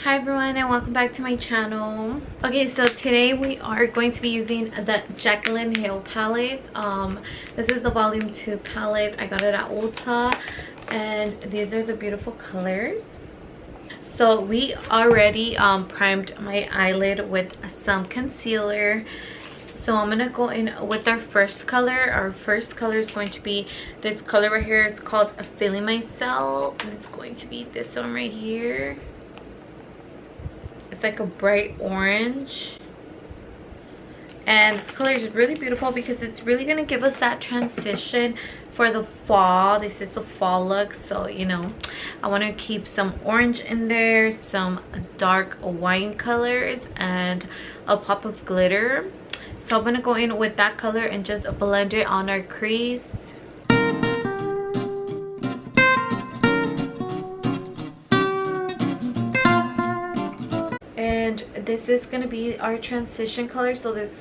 Hi everyone and welcome back to my channel. Okay, so today we are going to be using the Jaclyn Hill palette. This is the volume 2 palette. I got it at Ulta and these are the beautiful colors. So we already primed my eyelid with some concealer. So I'm gonna go in with our first color. Our first color is going to be this color right here. It's called Feeling Myself and it's going to be this one right here. It's like a bright orange, and this color is really beautiful because it's really going to give us that transition for the fall. This is the fall look, so you know I want to keep some orange in there, some dark wine colors, and a pop of glitter. So I'm going to go in with that color and just blend it on our crease. And this is going to be our transition color, so this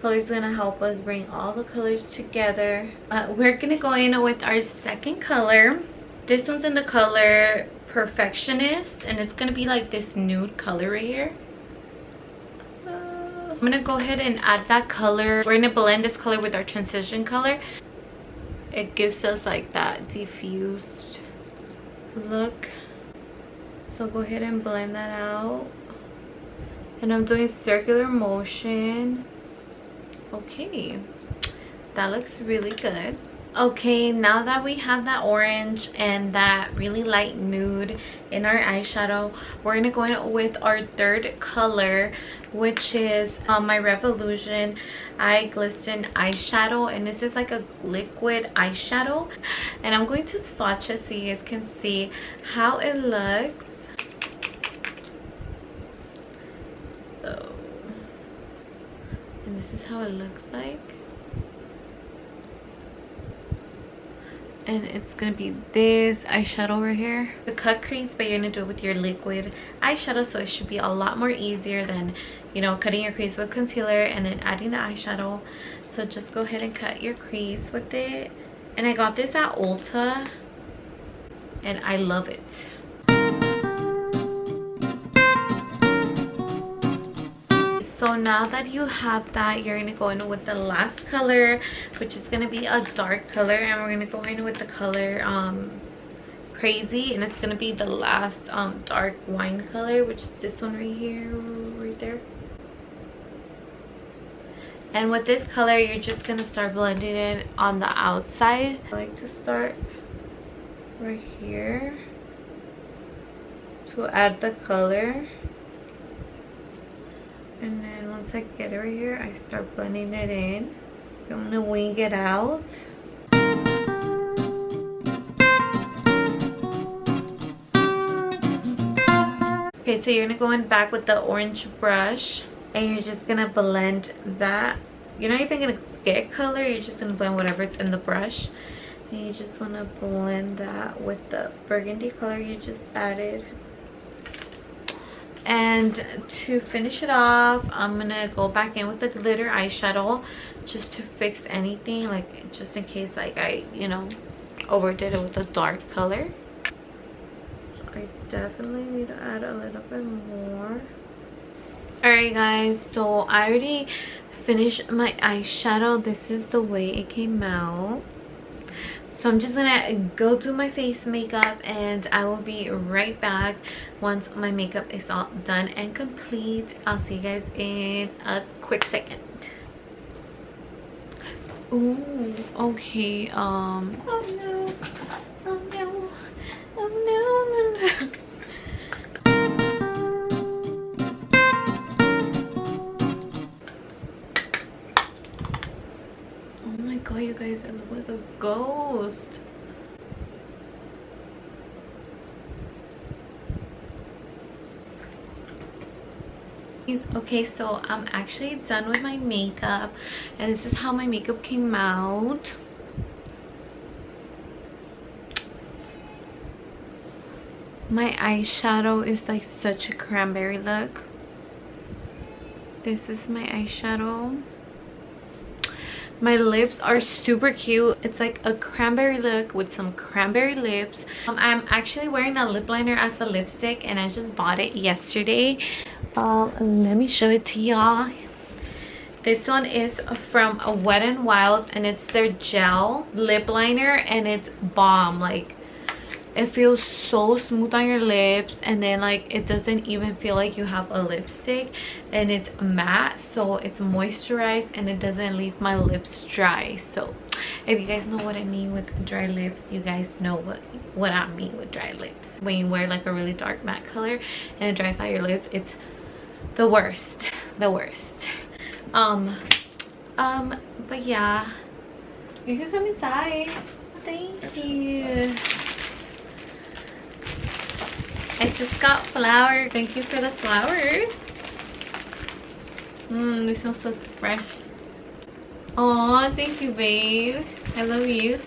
color is going to help us bring all the colors together. We're going to go in with our second color. This one's in the color Perfectionist, and it's going to be like this nude color right here. I'm going to go ahead and add that color. We're going to blend this color with our transition color. It gives us like that diffused look, so go ahead and blend that out. And I'm doing circular motion. Okay, that looks really good. Okay, now that we have that orange and that really light nude in our eyeshadow, we're gonna go in with our third color, which is my Revolution Eye Glisten eyeshadow, and this is like a liquid eyeshadow. And I'm going to swatch it so you guys can see how it looks. So, and this is how it looks like, and it's gonna be this eyeshadow right here. The cut crease, but you're gonna do it with your liquid eyeshadow, so it should be a lot more easier than, you know, cutting your crease with concealer and then adding the eyeshadow. So just go ahead and cut your crease with it. And I got this at Ulta and I love it. So now that you have that, you're going to go in with the last color, which is going to be a dark color, and we're going to go in with the color Crazy, and it's going to be the last dark wine color, which is this one right here, right there. And with this color, you're just going to start blending it on the outside. I like to start right here to add the color. And then once I get it right here, I start blending it in. I'm gonna wing it out. Okay, so you're gonna go in back with the orange brush and you're just gonna blend that. You're not even gonna get color, you're just gonna blend whatever's in the brush. And you just wanna blend that with the burgundy color you just added. And to finish it off, I'm gonna go back in with the glitter eyeshadow just to fix anything, like just in case like I, you know, overdid it with a dark color. So I definitely need to add a little bit more. Alright guys, so I already finished my eyeshadow. This is the way it came out. So I'm just gonna go do my face makeup and I will be right back once my makeup is all done and complete. I'll see you guys in a quick second. Ooh, okay, oh no, oh no, oh no, no, no. Oh my god, you guys, I look like a ghost. Okay, so I'm actually done with my makeup and this is how my makeup came out. My eyeshadow is like such a cranberry look. This is my eyeshadow. My lips are super cute. It's like a cranberry look with some cranberry lips. I'm actually wearing a lip liner as a lipstick, and I just bought it yesterday. Let me show it to y'all. This one is from Wet n Wild, and it's their gel lip liner, and it's bomb. Like, it feels so smooth on your lips, and then like it doesn't even feel like you have a lipstick, and it's matte, so it's moisturized and it doesn't leave my lips dry. So if you guys know what I mean with dry lips, you guys know what I mean with dry lips. When you wear like a really dark matte color and it dries out your lips, it's the worst, the worst. But yeah, you can come inside. Thank you. I just got flowers. Thank you for the flowers. They smell so fresh. Aw, thank you, babe. I love you.